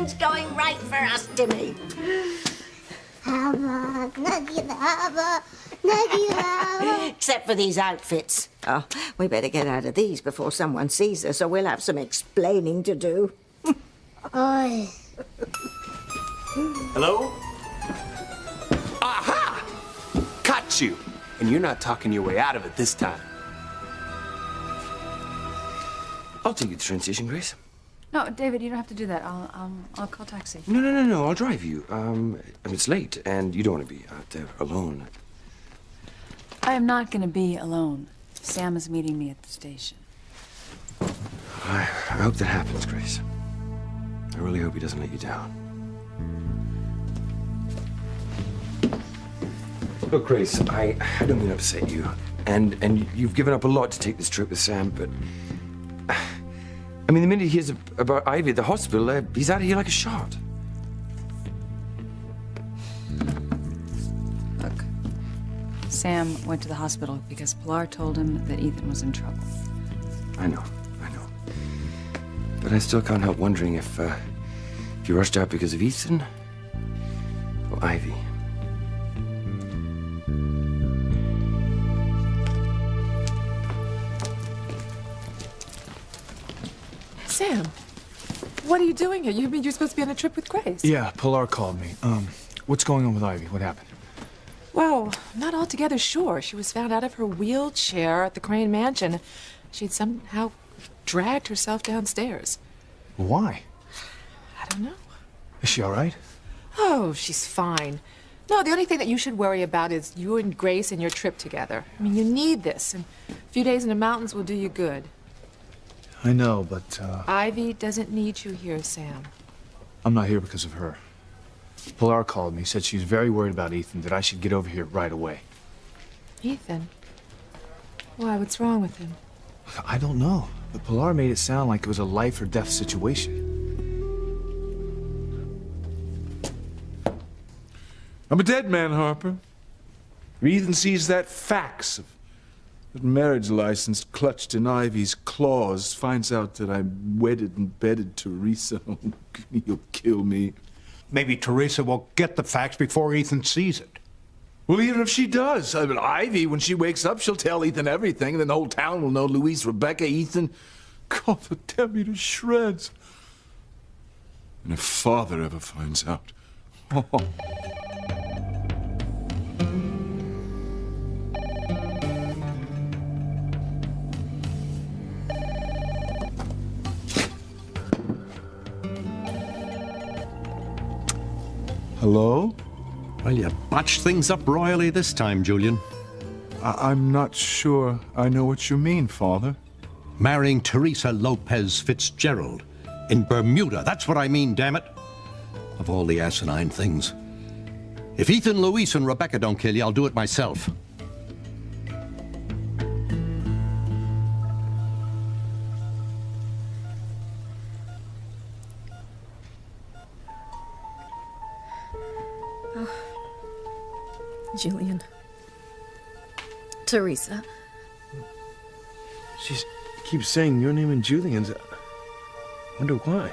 everything's going right for us, Timmy. Except for these outfits. Oh, we better get out of these before someone sees us, or we'll have some explaining to do. Hello? Aha! Caught you! And you're not talking your way out of it this time. I'll take you to the train station, Grace. No, David, you don't have to do that. I'll call taxi. No. I'll drive you. It's late, and you don't want to be out there alone. I am not going to be alone. Sam is meeting me at the station. I hope that happens, Grace. I really hope he doesn't let you down. Look, Grace, I don't mean to upset you. And you've given up a lot to take this trip with Sam, but... I mean, the minute he hears about Ivy at the hospital, he's out of here like a shot. Look, Sam went to the hospital because Pilar told him that Ethan was in trouble. I know. But I still can't help wondering if you rushed out because of Ethan or Ivy. Sam, what are you doing here? You mean you're supposed to be on a trip with Grace? Yeah, Pilar called me. What's going on with Ivy? What happened? Well, not altogether sure. She was found out of her wheelchair at the Crane Mansion. She'd somehow dragged herself downstairs. Why? I don't know. Is she all right? Oh, she's fine. No, the only thing that you should worry about is you and Grace and your trip together. I mean, you need this, and a few days in the mountains will do you good. I know, but, Ivy doesn't need you here, Sam. I'm not here because of her. Pilar called me, said she was very worried about Ethan, that I should get over here right away. Ethan? Why, what's wrong with him? I don't know, but Pilar made it sound like it was a life or death situation. I'm a dead man, Harper. If Ethan sees that fax of that marriage license clutched in Ivy's claws, finds out that I'm wedded and bedded Teresa, he'll kill me. Maybe Teresa will get the fax before Ethan sees it. Well, even if she does, I mean, Ivy, when she wakes up, she'll tell Ethan everything, and then the whole town will know Louise, Rebecca, Ethan. God, they'll tear me to shreds. And if Father ever finds out... Oh. Hello? Well, you botched things up royally this time, Julian. I'm not sure I know what you mean, Father. Marrying Teresa Lopez Fitzgerald in Bermuda. That's what I mean, damn it. Of all the asinine things. If Ethan, Louise, and Rebecca don't kill you, I'll do it myself. Julian. Teresa. She keeps saying your name and Julian's. I wonder why.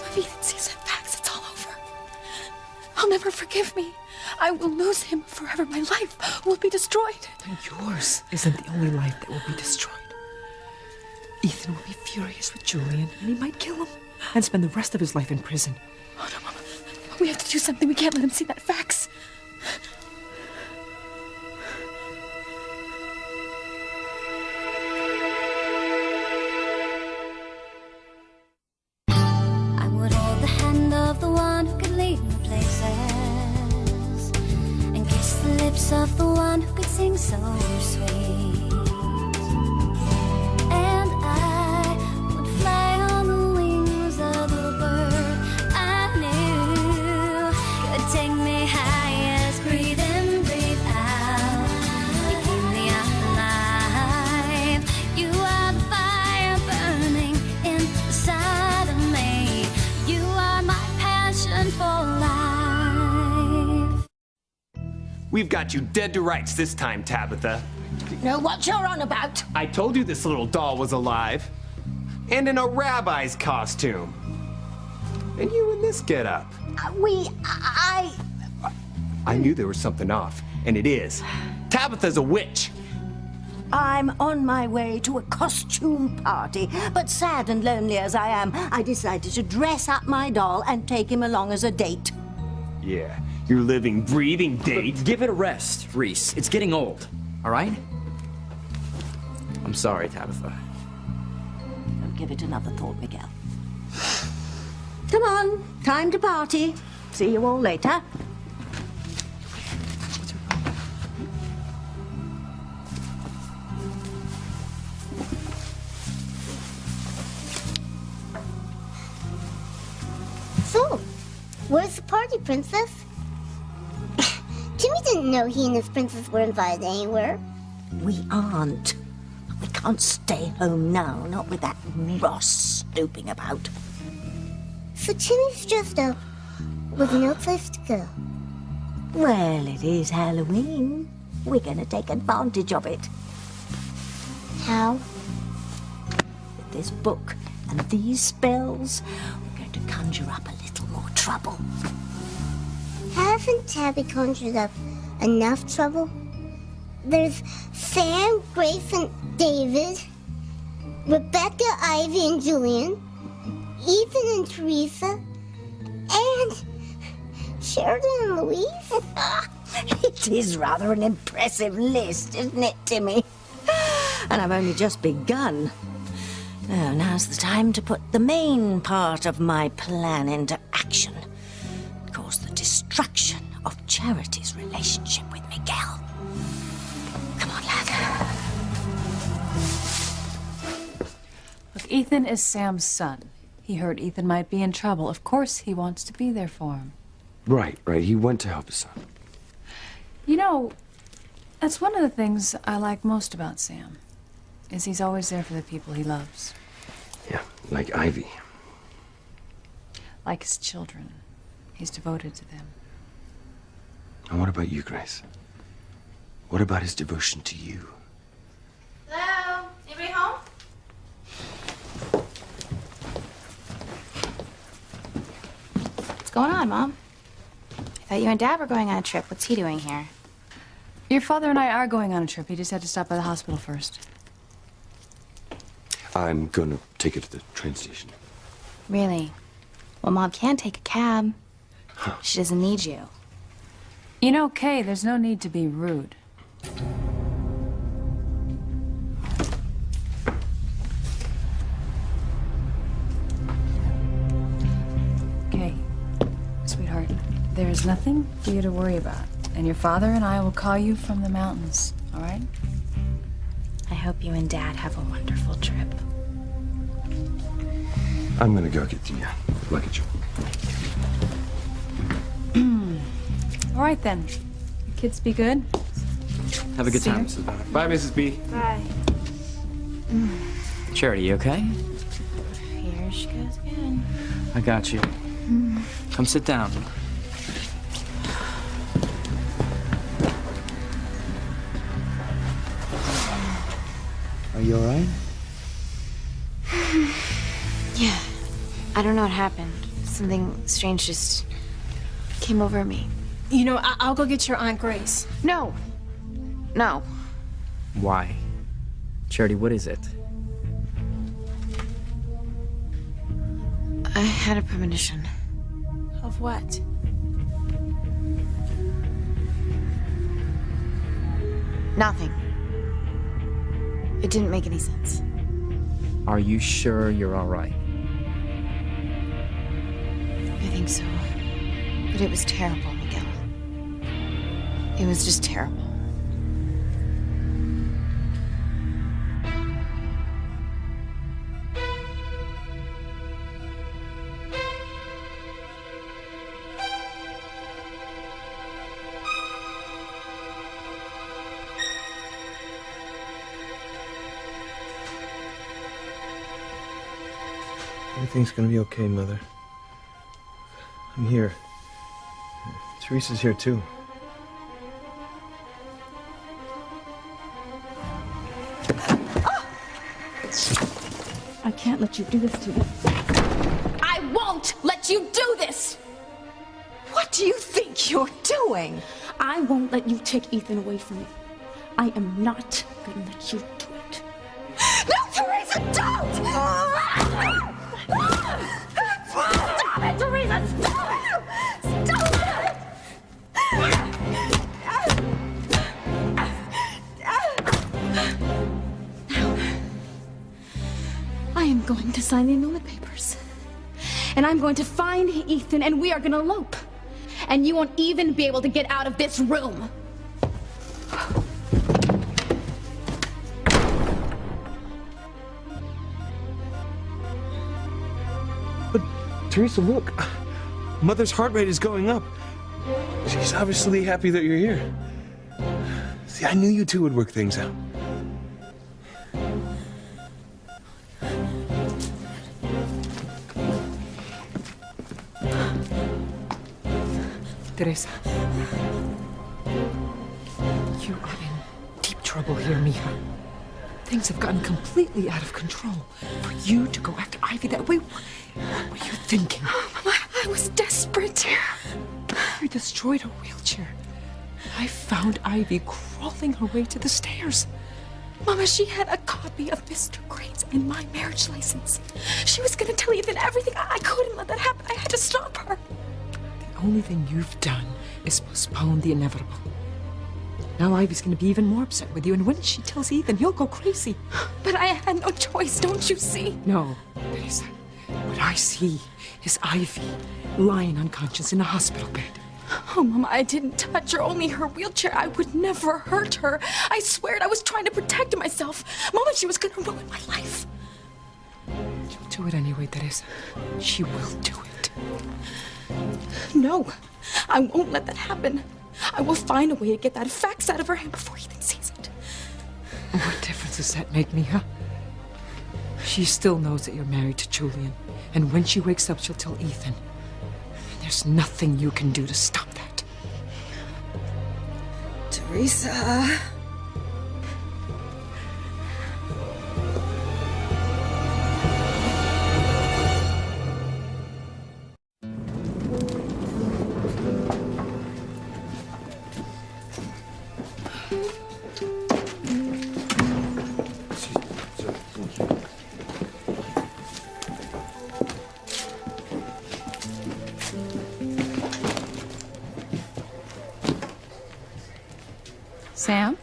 If Ethan sees that fax, it's all over. He'll never forgive me. I will lose him forever. My life will be destroyed. And yours isn't the only life that will be destroyed. Ethan will be furious with Julian, and he might kill him and spend the rest of his life in prison. Oh, no, Mama. We have to do something. We can't let him see that fax. I would hold the hand of the one who could lead me places and kiss the lips of the one who could sing so sweet. And I would fly on the wings of a bird I knew could take me highest. Breathe in, breathe out. You keep me alive. You are the fire burning inside of me. You are my passion for life. We've got you dead to rights this time, Tabitha. know what you're on about. I told you this little doll was alive. And in a rabbi's costume. And you in this getup. I knew there was something off, and it is. Tabitha's a witch. I'm on my way to a costume party, but sad and lonely as I am, I decided to dress up my doll and take him along as a date. Yeah, your living, breathing date. But give it a rest, Reese. It's getting old, all right? I'm sorry, Tabitha. Don't give it another thought, Miguel. Come on, time to party. See you all later. So, where's the party, Princess? Jimmy didn't know he and his princess were invited anywhere. We aren't. We can't stay home now, not with that Ross snooping about. So Jimmy's dressed up with no place to go. Well, it is Halloween. We're going to take advantage of it. How? With this book and these spells, we're going to conjure up a little more trouble. Haven't Tabby conjured up enough trouble? There's Sam, Grace, and David, Rebecca, Ivy, and Julian, Ethan and Teresa, and Sheridan and Louise. It is rather an impressive list, isn't it, Timmy? And I've only just begun. Now's the time to put the main part of my plan into action. Cause the destruction of Charity's relationship with Miguel. Come on, lad. Look, Ethan is Sam's son. He heard Ethan might be in trouble. Of course he wants to be there for him. Right. He went to help his son. You know, that's one of the things I like most about Sam, is he's always there for the people he loves. Yeah, like Ivy. Like his children. He's devoted to them. And what about you, Grace? What about his devotion to you? Hello? Anybody home? What's going on, Mom? I thought you and Dad were going on a trip. What's he doing here? Your father and I are going on a trip. He just had to stop by the hospital first. I'm gonna take it to the train station. Really? Well, Mom can take a cab. She doesn't need you. You know, Kay, there's no need to be rude. Kay, sweetheart, there is nothing for you to worry about. And your father and I will call you from the mountains, all right? I hope you and Dad have a wonderful trip. I'm gonna go get the luggage. All right, then. Kids, be good. Have a good See time, you. Mrs. Bonner. Bye, Mrs. B. Bye. Charity, you okay? Here she goes again. I got you. Come sit down. Are you all right? Yeah. I don't know what happened. Something strange just came over me. You know, I'll go get your Aunt Grace. No. No. Why? Charity, what is it? I had a premonition. Of what? Nothing. It didn't make any sense. Are you sure you're all right? I think so. But it was terrible, Miguel. It was just terrible. Everything's gonna be okay, Mother. I'm here. Teresa's here, too. I can't let you do this to me. I won't let you do this! What do you think you're doing? I won't let you take Ethan away from me. I am not gonna let you do it. No, Teresa, don't! Stop it, Teresa! Stop it! Stop it! I am going to sign the annulment papers. And I'm going to find Ethan, and we are gonna elope. And you won't even be able to get out of this room. But, Teresa, look. Mother's heart rate is going up. She's obviously happy that you're here. See, I knew you two would work things out. Teresa. You are in deep trouble here, Mija. Things have gotten completely out of control. For you to go after Ivy that way, what were you thinking? Mama, I was desperate. You destroyed her wheelchair. I found Ivy crawling her way to the stairs. Mama, she had a copy of Mr. Gray's and my marriage license. She was gonna tell Ethan everything. I couldn't let that happen. I had to stop her. The only thing you've done is postpone the inevitable. Now Ivy's gonna be even more upset with you, and when she tells Ethan, he'll go crazy. But I had no choice, don't you see? No, Teresa. What I see is Ivy lying unconscious in a hospital bed. Oh, Mama, I didn't touch her, only her wheelchair. I would never hurt her. I swear it, I was trying to protect myself. Mama, she was gonna ruin my life. She'll do it anyway, Teresa. She will do it. No, I won't let that happen. I will find a way to get that fax out of her hand before Ethan sees it. What difference does that make, Mija? She still knows that you're married to Julian, and when she wakes up, she'll tell Ethan. There's nothing you can do to stop that. Teresa. Sam?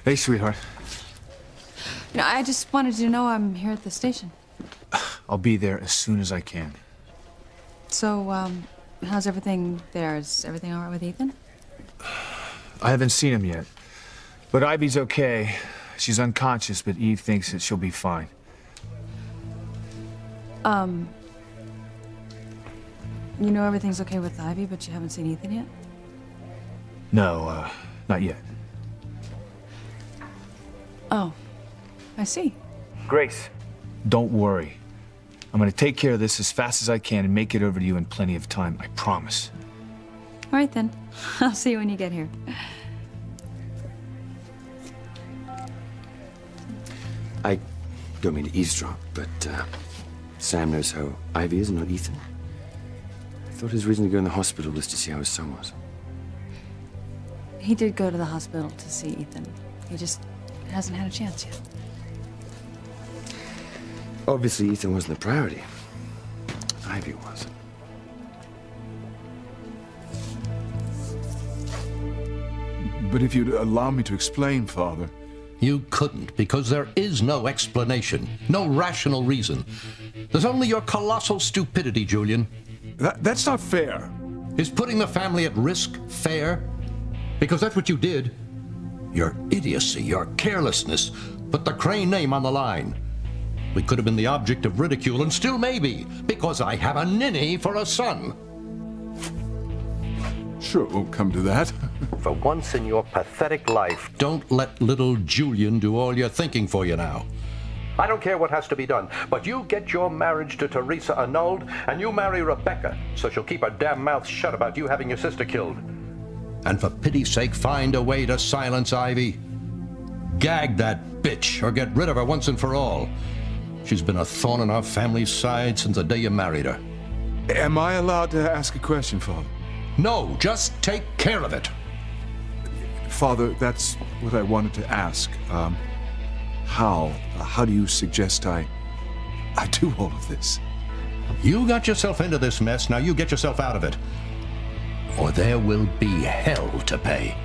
Hey, sweetheart. You know, I just wanted you to know I'm here at the station. I'll be there as soon as I can. So, how's everything there? Is everything all right with Ethan? I haven't seen him yet. But Ivy's okay. She's unconscious, but Eve thinks that she'll be fine. You know everything's okay with Ivy, but you haven't seen Ethan yet? No, not yet. Oh, I see. Grace, don't worry. I'm gonna take care of this as fast as I can and make it over to you in plenty of time, I promise. All right, then. I'll see you when you get here. I don't mean to eavesdrop, but Sam knows how Ivy is, not Ethan. I thought his reason to go in the hospital was to see how his son was. He did go to the hospital to see Ethan. He just hasn't had a chance yet. Obviously, Ethan wasn't the priority. Ivy was. But if you'd allow me to explain, Father. You couldn't, because there is no explanation, no rational reason. There's only your colossal stupidity, Julian. That's not fair. Is putting the family at risk fair? Because that's what you did. Your idiocy, your carelessness, put the Crane name on the line. We could have been the object of ridicule, and still may be, because I have a ninny for a son. Sure, it won't come to that. For once in your pathetic life, don't let little Julian do all your thinking for you now. I don't care what has to be done, but you get your marriage to Teresa annulled, and you marry Rebecca, so she'll keep her damn mouth shut about you having your sister killed. And for pity's sake, find a way to silence Ivy. Gag that bitch or get rid of her once and for all. She's been a thorn in our family's side since the day you married her. Am I allowed to ask a question, Father? No, just take care of it. Father, that's what I wanted to ask. How do you suggest I do all of this? You got yourself into this mess, now you get yourself out of it. Or there will be hell to pay.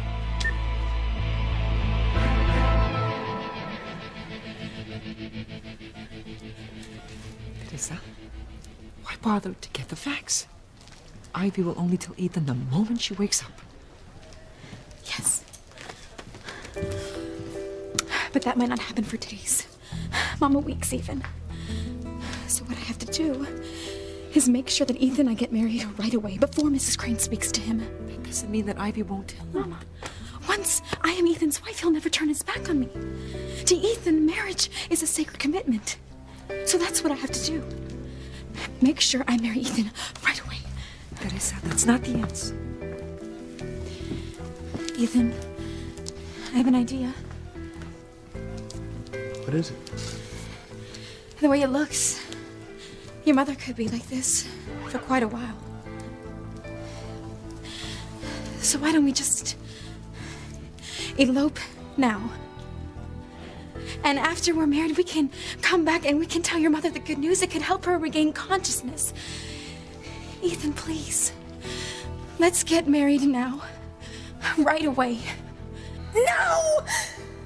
Teresa, why bother to get the facts? Ivy will only tell Ethan the moment she wakes up. Yes. But that might not happen for days. Mama weeks even. So what I have to do is make sure that Ethan and I get married right away before Mrs. Crane speaks to him. That doesn't mean that Ivy won't tell him. Mama, once I am Ethan's wife, he'll never turn his back on me. To Ethan, marriage is a sacred commitment. So that's what I have to do. Make sure I marry Ethan right away. Teresa, that's not the answer. Ethan, I have an idea. What is it? The way it looks, your mother could be like this for quite a while. So why don't we just elope now? And after we're married, we can come back and we can tell your mother the good news that could help her regain consciousness. Ethan, please. Let's get married now. Right away. No!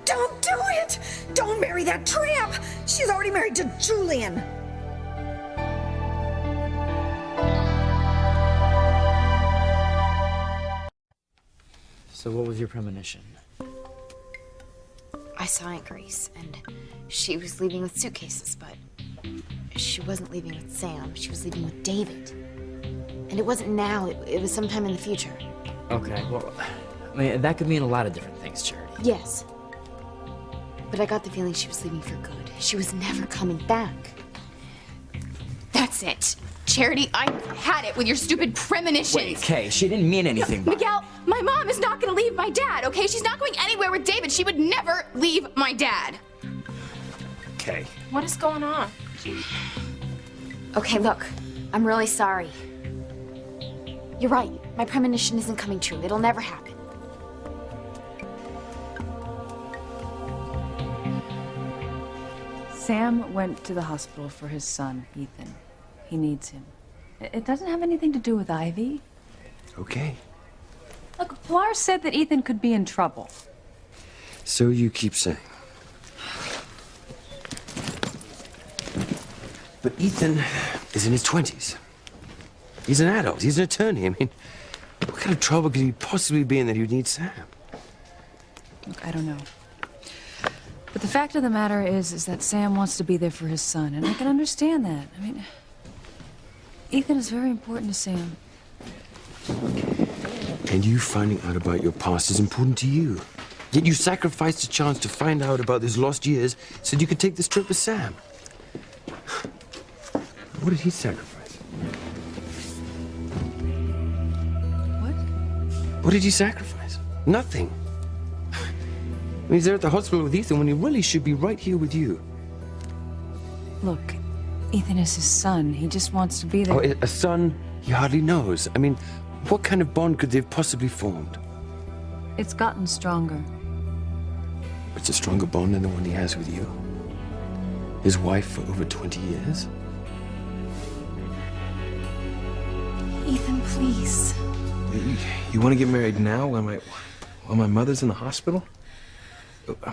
Don't do it! Don't marry that tramp! She's already married to Julian. So what was your premonition? I saw Aunt Grace, and she was leaving with suitcases, but she wasn't leaving with Sam. She was leaving with David. And it wasn't now, it was sometime in the future. Okay, well, I mean, that could mean a lot of different things, Charity. Yes. But I got the feeling she was leaving for good. She was never coming back. That's it. Charity, I had it with your stupid premonitions. Wait, Kay, she didn't mean anything by Miguel, my mom is not going to leave my dad, okay? She's not going anywhere with David. She would never leave my dad. Kay. What is going on? Okay, look, I'm really sorry. You're right. My premonition isn't coming true. It'll never happen. Sam went to the hospital for his son, Ethan. He needs him. It doesn't have anything to do with Ivy. Okay. Look, Pilar said that Ethan could be in trouble. So you keep saying. But Ethan is in his 20s. He's an adult. He's an attorney. I mean, what kind of trouble could he possibly be in that he would need Sam? Look, I don't know. But the fact of the matter is that Sam wants to be there for his son, and I can understand that. I mean, Ethan is very important to Sam. And you finding out about your past is important to you. Yet you sacrificed a chance to find out about those lost years so you could take this trip with Sam. What did he sacrifice? What? What did he sacrifice? Nothing. I mean, he's there at the hospital with Ethan when he really should be right here with you. Look, Ethan is his son. He just wants to be there. Oh, a son he hardly knows. I mean, what kind of bond could they have possibly formed? It's gotten stronger. It's a stronger bond than the one he has with you. His wife for over 20 years. Ethan, please. You want to get married now while my mother's in the hospital? I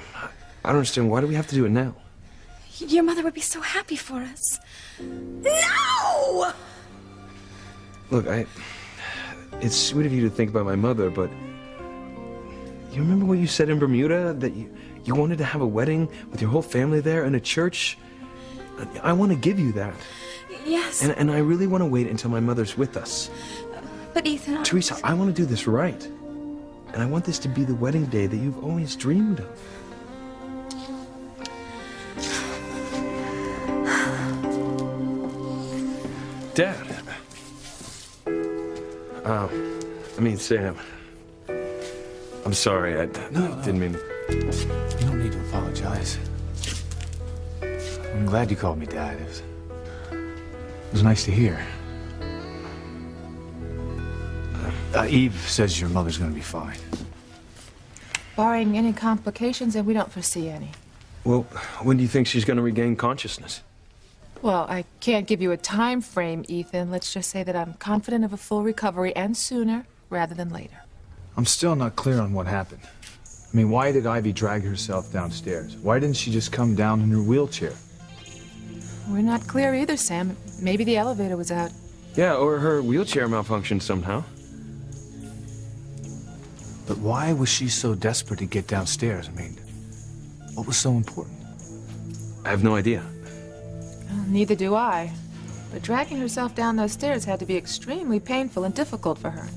don't understand. Why do we have to do it now? Your mother would be so happy for us. No! Look, it's sweet of you to think about my mother, but you remember what you said in Bermuda? That you wanted to have a wedding with your whole family there in a church? I want to give you that. Yes. And I really want to wait until my mother's with us. But Ethan... Teresa, I want to do this right. And I want this to be the wedding day that you've always dreamed of. Dad. I mean, Sam. I'm sorry. I didn't mean... You don't need to apologize. I'm glad you called me Dad. It was nice to hear. Eve says your mother's gonna be fine. Barring any complications, and we don't foresee any. Well, when do you think she's going to regain consciousness? Well, I can't give you a time frame, Ethan. Let's just say that I'm confident of a full recovery, and sooner rather than later. I'm still not clear on what happened. I mean, why did Ivy drag herself downstairs? Why didn't she just come down in her wheelchair? We're not clear either, Sam. Maybe the elevator was out. Yeah, or her wheelchair malfunctioned somehow. But why was she so desperate to get downstairs? I mean, what was so important? I have no idea. Well, neither do I. But dragging herself down those stairs had to be extremely painful and difficult for her.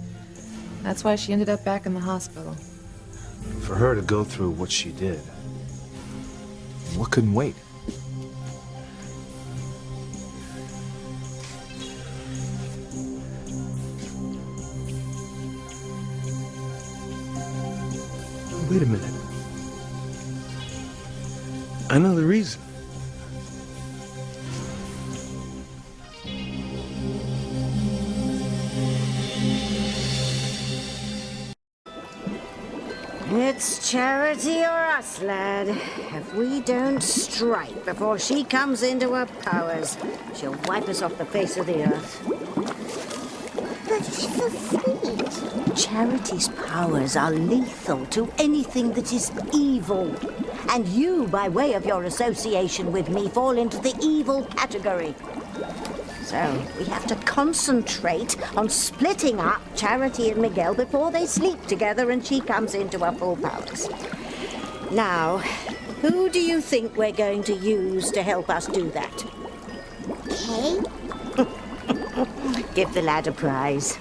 That's why she ended up back in the hospital. For her to go through what she did, what couldn't wait? Wait a minute. I know the reason. It's Charity or us, lad. If we don't strike before she comes into her powers, she'll wipe us off the face of the earth. But she's so sweet. Charity's powers are lethal to anything that is evil. And you, by way of your association with me, fall into the evil category. So we have to concentrate on splitting up Charity and Miguel before they sleep together and she comes into her full powers. Now, who do you think we're going to use to help us do that? Kay? Give the lad a prize.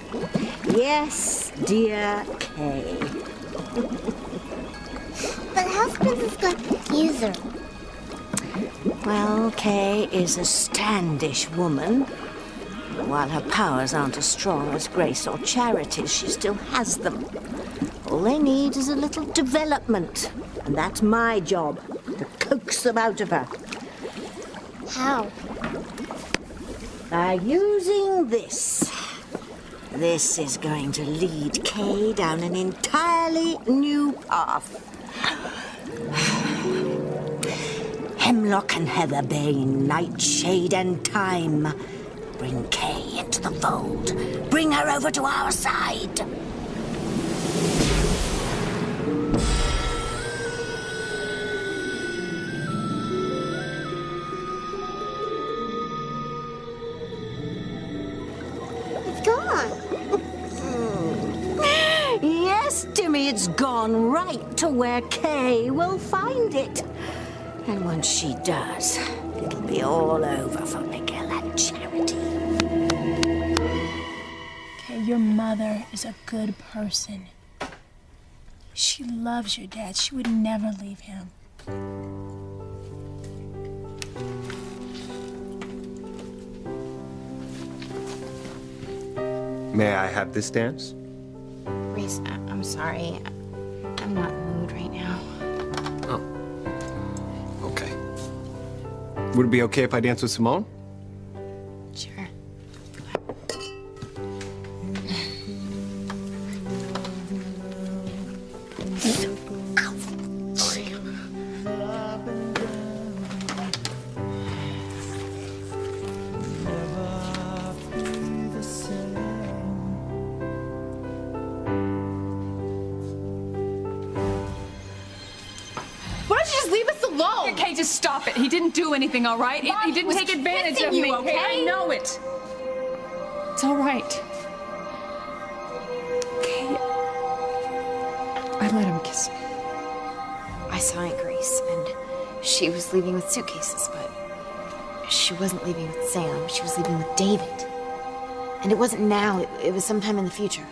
Yes, dear Kay. But how's Princess going to use her? Well, Kay is a standish woman. While her powers aren't as strong as Grace or Charity's, she still has them. All they need is a little development. And that's my job, to coax them out of her. How? By using this. This is going to lead Kay down an entirely new path. Hemlock and Heatherbane, Nightshade and Time. Bring Kay into the fold. Bring her over to our side. It's gone. Yes, Timmy, it's gone right to where Kay will find it. And once she does, it'll be all over for Miguel and Charity. Okay, your mother is a good person. She loves your dad. She would never leave him. May I have this dance? Reese, I'm sorry. I'm not in the mood right now. Oh. Okay. Would it be okay if I dance with Simone? Sure. Why don't you just leave us alone? Okay, just stop it. He didn't do anything, all right? Mom, He didn't was take advantage kissing of you, me. okay? I know it. It's all right. Okay. I let him kiss me. I saw Aunt Grace, and she was leaving with suitcases, but she wasn't leaving with Sam. She was leaving with David. And it wasn't now, it was sometime in the future.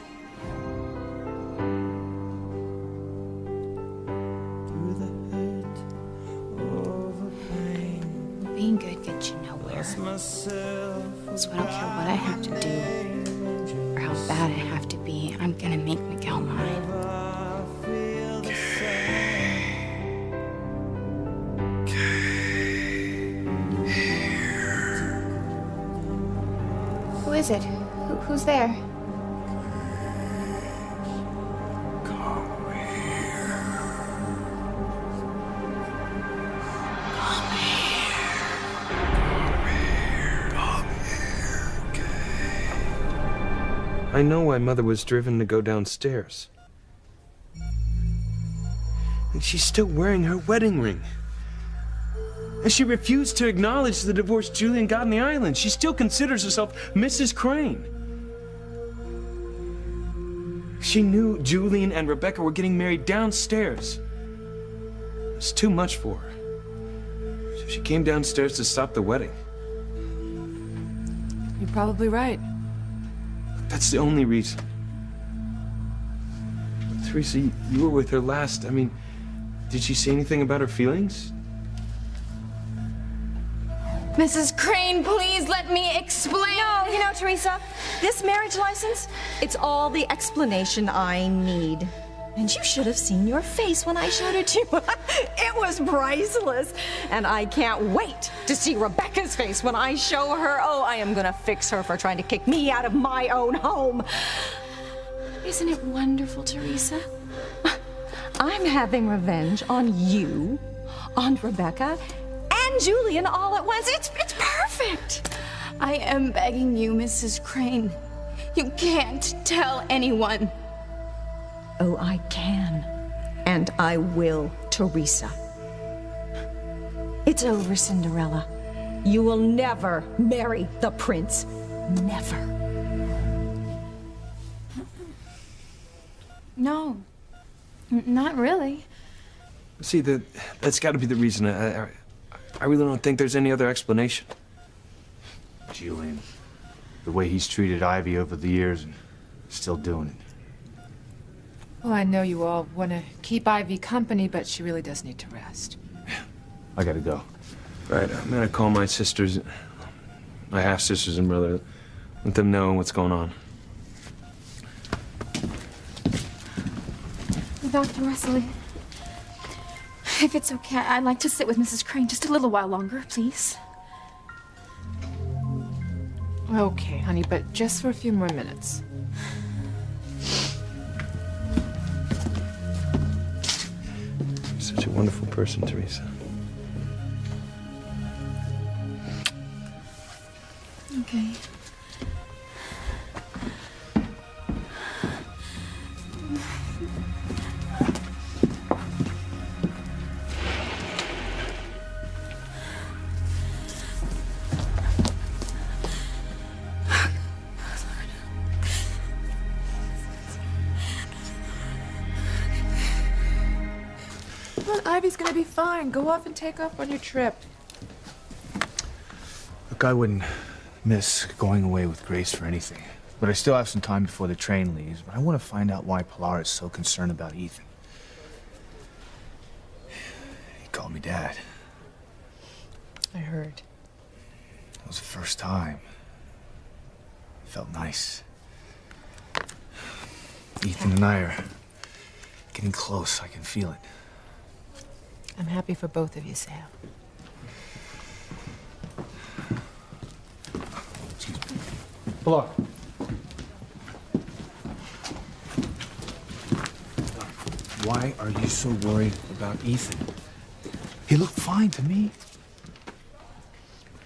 Being good gets you nowhere. So I don't care what I have to do, or how bad I have to be, I'm gonna make Miguel mine. Who is it? Who's there? I know why Mother was driven to go downstairs. And she's still wearing her wedding ring. And she refused to acknowledge the divorce Julian got on the island. She still considers herself Mrs. Crane. She knew Julian and Rebecca were getting married downstairs. It was too much for her. So she came downstairs to stop the wedding. You're probably right. That's the only reason. Teresa, you were with her last. I mean, did she say anything about her feelings? Mrs. Crane, please let me explain. No, you know, Teresa, this marriage license, it's all the explanation I need. And you should have seen your face when I showed it to you. It was priceless. And I can't wait to see Rebecca's face when I show her. Oh, I am gonna fix her for trying to kick me out of my own home. Isn't it wonderful, Teresa? I'm having revenge on you, on Rebecca, and Julian all at once. It's perfect. I am begging you, Mrs. Crane. You can't tell anyone. Oh, I can. And I will, Teresa. It's over, Cinderella. You will never marry the prince. Never. No. Not really. See, that's got to be the reason. I really don't think there's any other explanation. Julian, the way he's treated Ivy over the years and still doing it. Well, I know you all want to keep Ivy company, but she really does need to rest. I gotta go. Right, I'm gonna call my sisters, my half-sisters and brother, let them know what's going on. Dr. Wesley, if it's okay, I'd like to sit with Mrs. Crane just a little while longer, please. Okay, honey, but just for a few more minutes. You're such a wonderful person, Teresa. Okay. Ivy's gonna be fine. Go off and take off on your trip. Look, I wouldn't miss going away with Grace for anything. But I still have some time before the train leaves. But I want to find out why Pilar is so concerned about Ethan. He called me Dad. I heard. It was the first time. It felt nice. Ethan and I are getting close. I can feel it. I'm happy for both of you, Sam. Excuse me. Pilar. Why are you so worried about Ethan? He looked fine to me.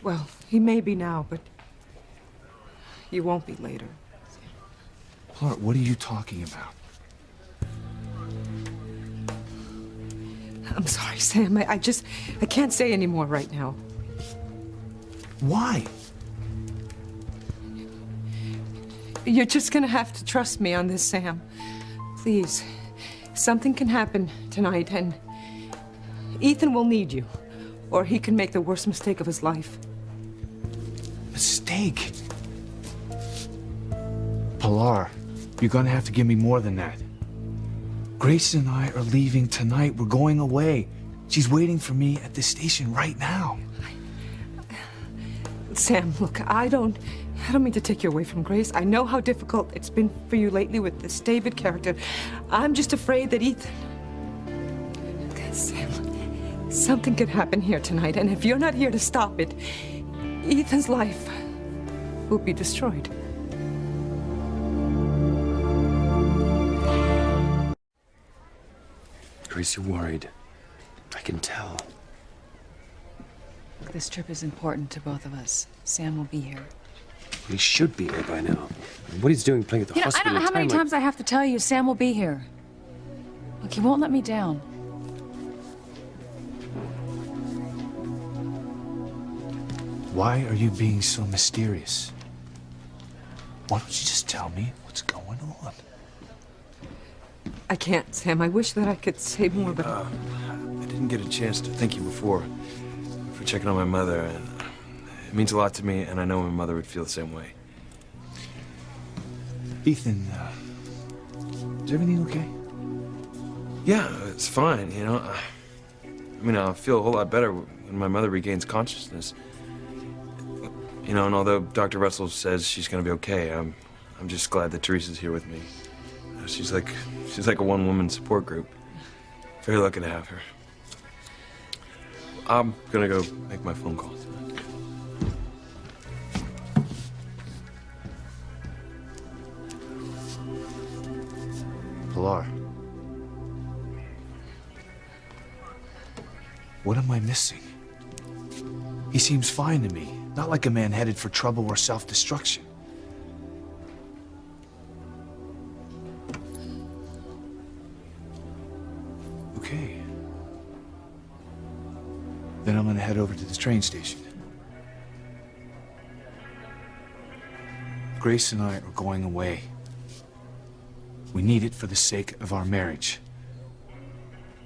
Well, he may be now, but he won't be later. Pilar, what are you talking about? I'm sorry, Sam. I can't say any more right now. Why? You're just gonna have to trust me on this, Sam. Please. Something can happen tonight, and Ethan will need you, or he can make the worst mistake of his life. Mistake? Pilar, you're gonna have to give me more than that. Grace and I are leaving tonight. We're going away. She's waiting for me at the station right now. Sam, look, I don't mean to take you away from Grace. I know how difficult it's been for you lately with this David character. I'm just afraid that Ethan... Sam, something could happen here tonight, and if you're not here to stop it, Ethan's life will be destroyed. Grace, you're worried. I can tell. This trip is important to both of us. Sam will be here. He should be here by now. What he's doing playing at the You know, I hospital don't know at how a many time times I have to tell you Sam will be here. Look, he won't let me down. Why are you being so mysterious? Why don't you just tell me what's going on? I can't, Sam. I wish that I could say more, but... I didn't get a chance to thank you before for checking on my mother. And it means a lot to me, and I know my mother would feel the same way. Ethan, is everything okay? Yeah, it's fine, you know. I mean, I'll feel a whole lot better when my mother regains consciousness. You know, and although Dr. Russell says she's gonna be okay, I'm just glad that Teresa's here with me. She's like a one-woman support group. Very lucky to have her. I'm gonna go make my phone call. Pilar. What am I missing? He seems fine to me, not like a man headed for trouble or self-destruction. Okay. Then I'm gonna head over to the train station. Grace and I are going away. We need it for the sake of our marriage.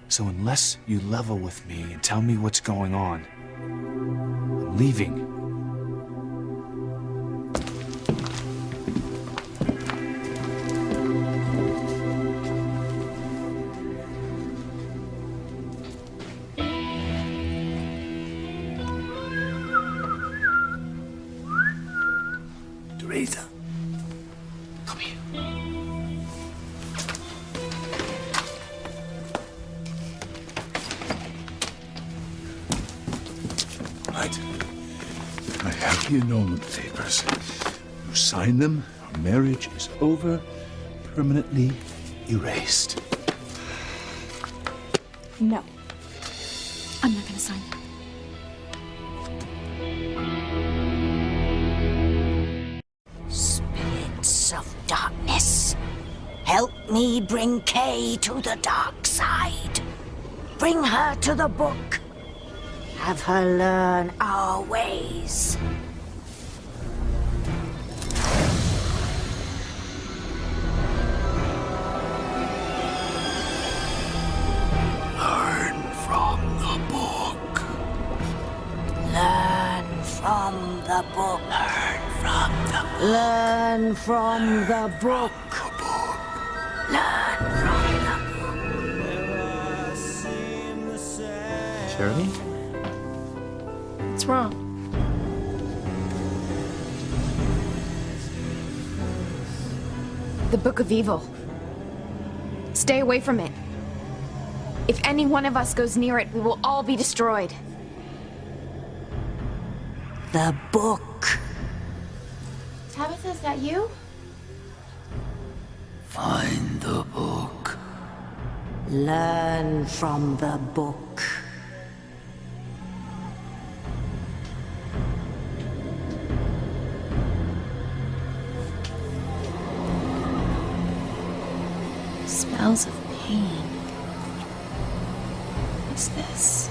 So unless you level with me and tell me what's going on, I'm leaving. Teresa, come here. Right. I have the annulment papers. You sign them, our marriage is over, permanently erased. No. I'm not gonna sign it. Spirits of darkness, help me bring Kay to the dark side. Bring her to the book. Have her learn our ways. Learn from the book. Learn from the book. Learn from the book. Learn from the book. Charity? What's wrong? The Book of Evil. Stay away from it. If any one of us goes near it, we will all be destroyed. The book. Tabitha, is that you? Find the book. Learn from the book. Smells of pain. What's this?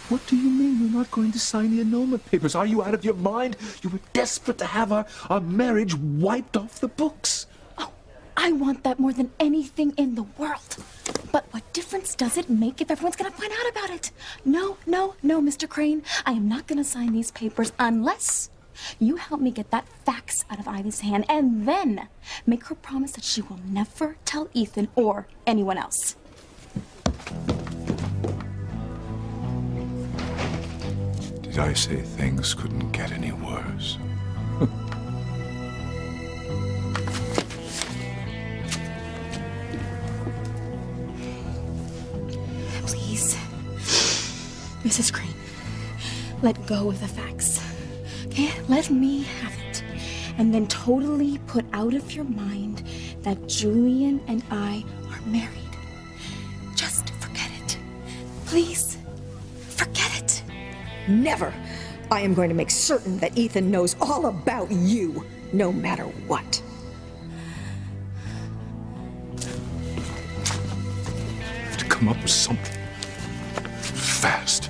What do you mean you're not going to sign the annulment papers? Are you out of your mind? You were desperate to have our marriage wiped off the books. I want that more than anything in the world. But what difference does it make if everyone's gonna find out about it? No, no, no, Mr. Crane. I am not gonna sign these papers unless you help me get that fax out of Ivy's hand and then make her promise that she will never tell Ethan or anyone else. Did I say things couldn't get any worse? Please, Mrs. Crane, let go of the facts. Okay? Let me have it. And then totally put out of your mind that Julian and I are married. Just forget it. Please, forget it. Never. I am going to make certain that Ethan knows all about you, no matter what. I have to come up with something. Fast.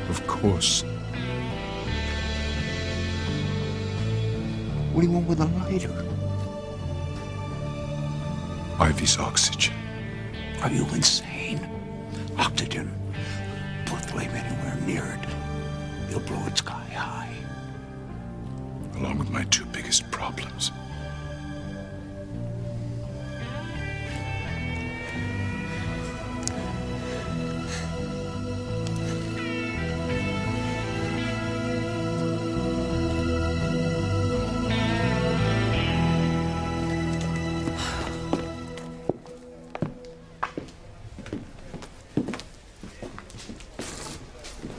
Of course. What do you want with a lighter? Ivy's oxygen. Are you insane? Oxygen. Put flame anywhere near it. You'll blow it sky high. Along with my two biggest problems.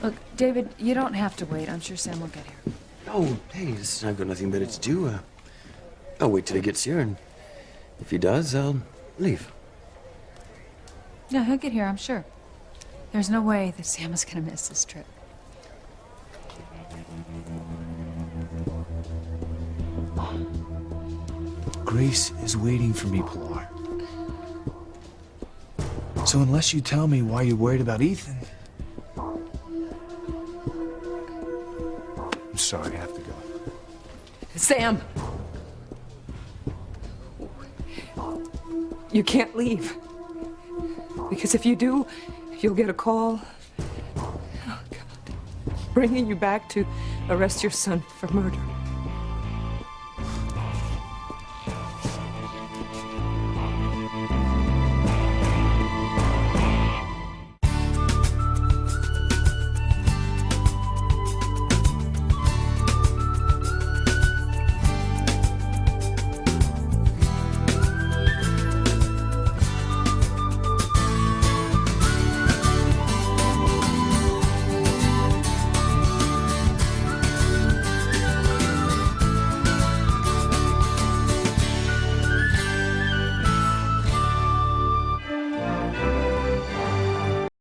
Look, David, you don't have to wait. I'm sure Sam will get here. Oh, hey, I've got nothing better to do. I'll wait till he gets here, and if he does, I'll leave. Yeah, he'll get here, I'm sure. There's no way that Sam is gonna miss this trip. Grace is waiting for me, Pilar. So unless you tell me why you're worried about Ethan... I'm sorry, I have to go. Sam! You can't leave. Because if you do, you'll get a call. Oh, God. Bringing you back to arrest your son for murder.